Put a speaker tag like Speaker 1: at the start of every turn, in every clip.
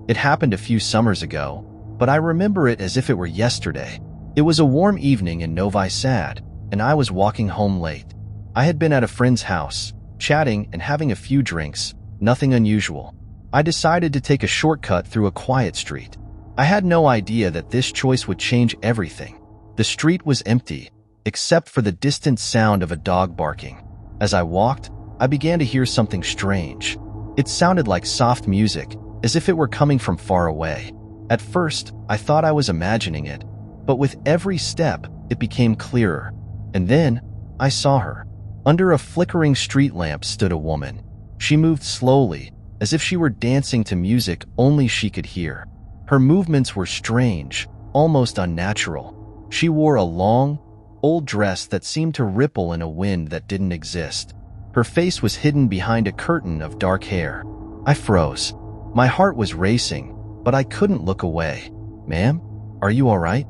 Speaker 1: It happened a few summers ago, but I remember it as if it were yesterday. It was a warm evening in Novi Sad, and I was walking home late. I had been at a friend's house, chatting and having a few drinks, nothing unusual. I decided to take a shortcut through a quiet street. I had no idea that this choice would change everything. The street was empty, except for the distant sound of a dog barking. As I walked, I began to hear something strange. It sounded like soft music, as if it were coming from far away. At first, I thought I was imagining it, but with every step, it became clearer. And then, I saw her. Under a flickering street lamp stood a woman. She moved slowly, as if she were dancing to music only she could hear. Her movements were strange, almost unnatural. She wore a long, old dress that seemed to ripple in a wind that didn't exist. Her face was hidden behind a curtain of dark hair. I froze. My heart was racing, but I couldn't look away. "Ma'am, are you all right?"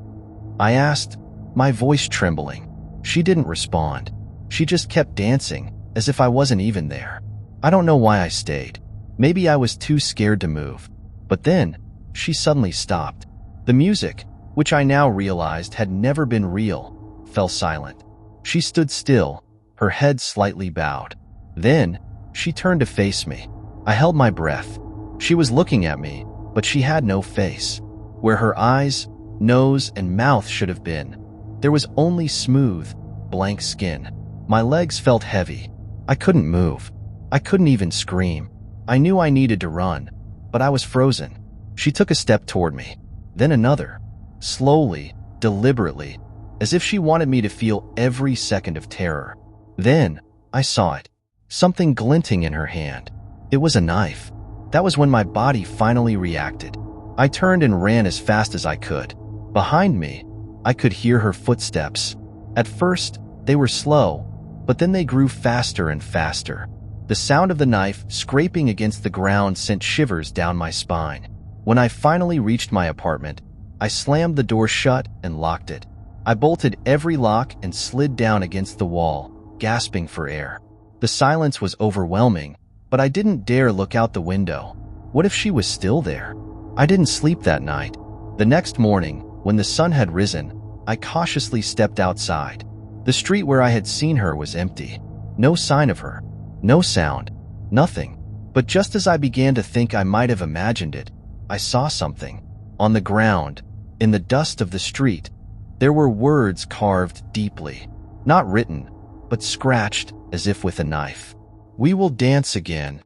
Speaker 1: I asked, my voice trembling. She didn't respond. She just kept dancing, as if I wasn't even there. I don't know why I stayed. Maybe I was too scared to move. But then, she suddenly stopped. The music, which I now realized had never been real, fell silent. She stood still, her head slightly bowed. Then, she turned to face me. I held my breath. She was looking at me, but she had no face. Where her eyes, nose, and mouth should have been, there was only smooth, blank skin. My legs felt heavy. I couldn't move. I couldn't even scream. I knew I needed to run, but I was frozen. She took a step toward me, then another, slowly, deliberately, as if she wanted me to feel every second of terror. Then, I saw it, something glinting in her hand. It was a knife. That was when my body finally reacted. I turned and ran as fast as I could. Behind me, I could hear her footsteps. At first, they were slow, but then they grew faster and faster. The sound of the knife scraping against the ground sent shivers down my spine. When I finally reached my apartment, I slammed the door shut and locked it. I bolted every lock and slid down against the wall, gasping for air. The silence was overwhelming, but I didn't dare look out the window. What if she was still there? I didn't sleep that night. The next morning, when the sun had risen, I cautiously stepped outside. The street where I had seen her was empty. No sign of her. No sound. Nothing. But just as I began to think I might have imagined it, I saw something. On the ground, in the dust of the street, there were words carved deeply. Not written, but scratched as if with a knife. "We will dance again."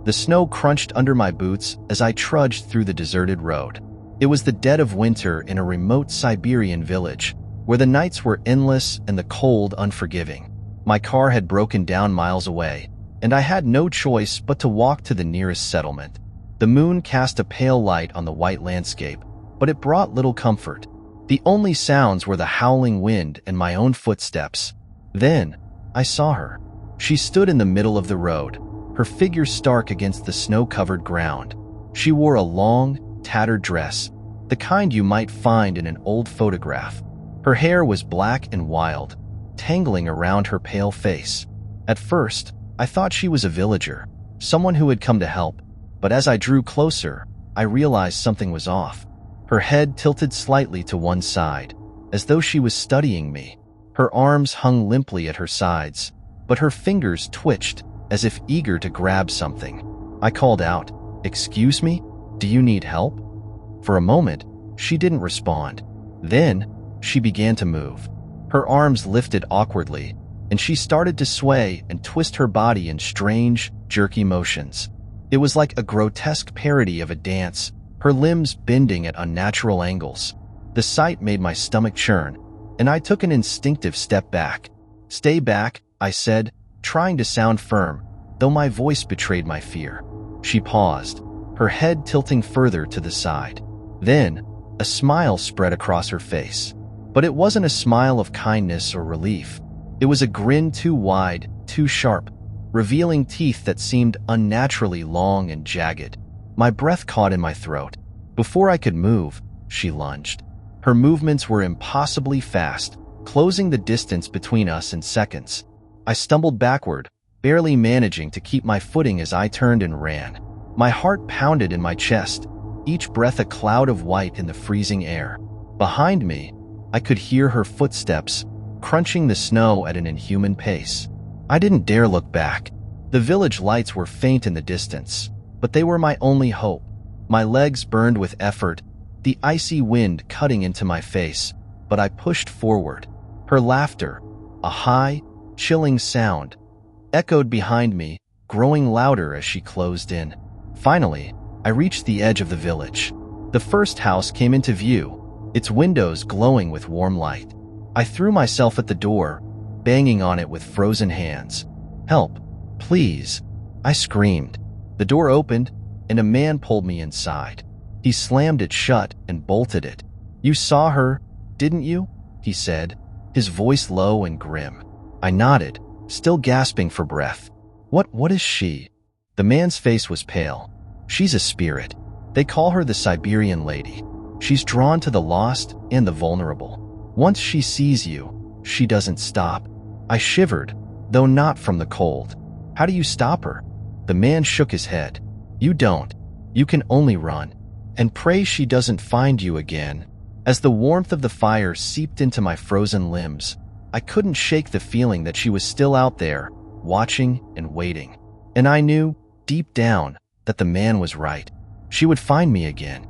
Speaker 1: The snow crunched under my boots as I trudged through the deserted road. It was the dead of winter in a remote Siberian village, where the nights were endless and the cold unforgiving. My car had broken down miles away, and I had no choice but to walk to the nearest settlement. The moon cast a pale light on the white landscape, but it brought little comfort. The only sounds were the howling wind and my own footsteps. Then, I saw her. She stood in the middle of the road, her figure stark against the snow-covered ground. She wore a long, tattered dress, the kind you might find in an old photograph. Her hair was black and wild, tangling around her pale face. At first, I thought she was a villager, someone who had come to help, but as I drew closer, I realized something was off. Her head tilted slightly to one side, as though she was studying me. Her arms hung limply at her sides, but her fingers twitched as if eager to grab something. I called out, "Excuse me? Do you need help?" For a moment, she didn't respond. Then, she began to move. Her arms lifted awkwardly, and she started to sway and twist her body in strange, jerky motions. It was like a grotesque parody of a dance, her limbs bending at unnatural angles. The sight made my stomach churn, and I took an instinctive step back. "Stay back," I said, trying to sound firm, though my voice betrayed my fear. She paused, her head tilting further to the side. Then, a smile spread across her face. But it wasn't a smile of kindness or relief. It was a grin too wide, too sharp, revealing teeth that seemed unnaturally long and jagged. My breath caught in my throat. Before I could move, she lunged. Her movements were impossibly fast, closing the distance between us in seconds. I stumbled backward, barely managing to keep my footing as I turned and ran. My heart pounded in my chest, each breath a cloud of white in the freezing air. Behind me, I could hear her footsteps, crunching the snow at an inhuman pace. I didn't dare look back. The village lights were faint in the distance, but they were my only hope. My legs burned with effort, the icy wind cutting into my face, but I pushed forward. Her laughter, a high, chilling sound, echoed behind me, growing louder as she closed in. Finally, I reached the edge of the village. The first house came into view, its windows glowing with warm light. I threw myself at the door, banging on it with frozen hands. "Help, please," I screamed. The door opened, and a man pulled me inside. He slammed it shut and bolted it. "You saw her, didn't you?" he said, his voice low and grim. I nodded, still gasping for breath. What is she?" The man's face was pale. "She's a spirit. They call her the Serbian Lady. She's drawn to the lost and the vulnerable. Once she sees you, she doesn't stop." I shivered, though not from the cold. "How do you stop her?" The man shook his head. "You don't. You can only run. And pray she doesn't find you again." As the warmth of the fire seeped into my frozen limbs, I couldn't shake the feeling that she was still out there, watching and waiting. And I knew, deep down, that the man was right. She would find me again.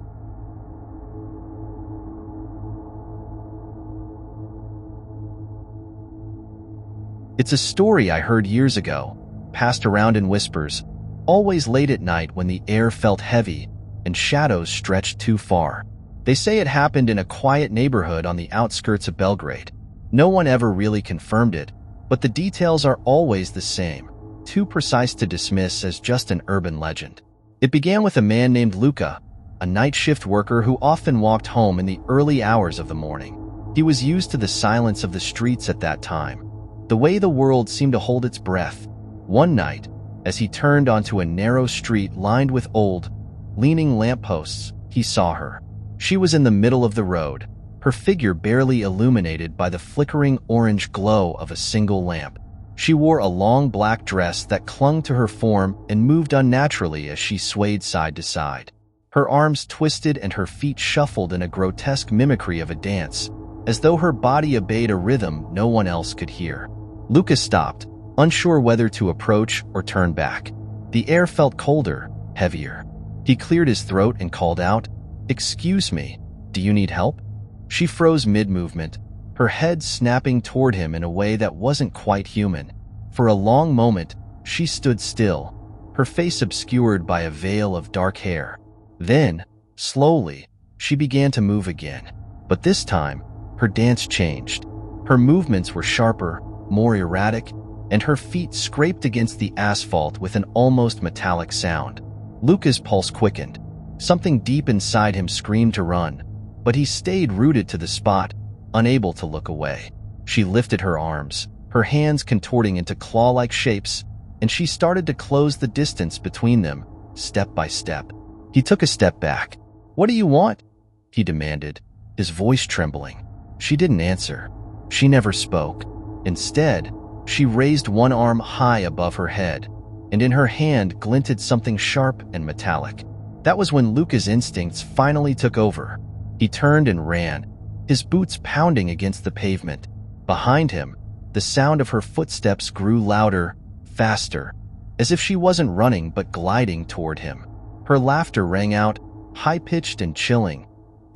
Speaker 1: It's a story I heard years ago, passed around in whispers, always late at night when the air felt heavy and shadows stretched too far. They say it happened in a quiet neighborhood on the outskirts of Belgrade. No one ever really confirmed it, but the details are always the same, too precise to dismiss as just an urban legend. It began with a man named Luka, a night shift worker who often walked home in the early hours of the morning. He was used to the silence of the streets at that time, the way the world seemed to hold its breath. One night, as he turned onto a narrow street lined with old, leaning lampposts, he saw her. She was in the middle of the road, her figure barely illuminated by the flickering orange glow of a single lamp. She wore a long black dress that clung to her form and moved unnaturally as she swayed side to side. Her arms twisted and her feet shuffled in a grotesque mimicry of a dance, as though her body obeyed a rhythm no one else could hear. Lucas stopped, unsure whether to approach or turn back. The air felt colder, heavier. He cleared his throat and called out, "Excuse me, do you need help?" She froze mid-movement, her head snapping toward him in a way that wasn't quite human. For a long moment, she stood still, her face obscured by a veil of dark hair. Then, slowly, she began to move again. But this time, her dance changed. Her movements were sharper, more erratic, and her feet scraped against the asphalt with an almost metallic sound. Luca's pulse quickened. Something deep inside him screamed to run, but he stayed rooted to the spot, unable to look away. She lifted her arms, her hands contorting into claw-like shapes, and she started to close the distance between them, step by step. He took a step back. "What do you want?" he demanded, his voice trembling. She didn't answer. She never spoke. Instead, she raised one arm high above her head, and in her hand glinted something sharp and metallic. That was when Luca's instincts finally took over. He turned and ran, his boots pounding against the pavement. Behind him, the sound of her footsteps grew louder, faster, as if she wasn't running but gliding toward him. Her laughter rang out, high-pitched and chilling,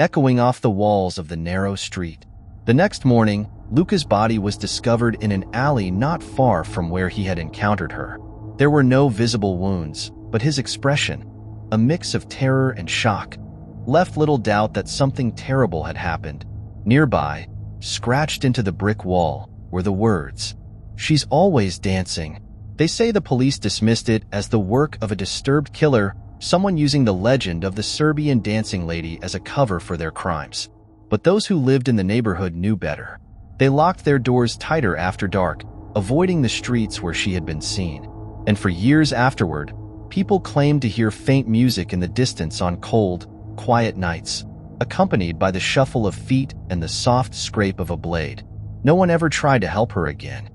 Speaker 1: echoing off the walls of the narrow street. The next morning, Luca's body was discovered in an alley not far from where he had encountered her. There were no visible wounds, but his expression, a mix of terror and shock, left little doubt that something terrible had happened. Nearby, scratched into the brick wall, were the words, "She's always dancing." They say the police dismissed it as the work of a disturbed killer, someone using the legend of the Serbian Dancing Lady as a cover for their crimes. But those who lived in the neighborhood knew better. They locked their doors tighter after dark, avoiding the streets where she had been seen. And for years afterward, people claimed to hear faint music in the distance on cold, quiet nights, accompanied by the shuffle of feet and the soft scrape of a blade. No one ever tried to help her again.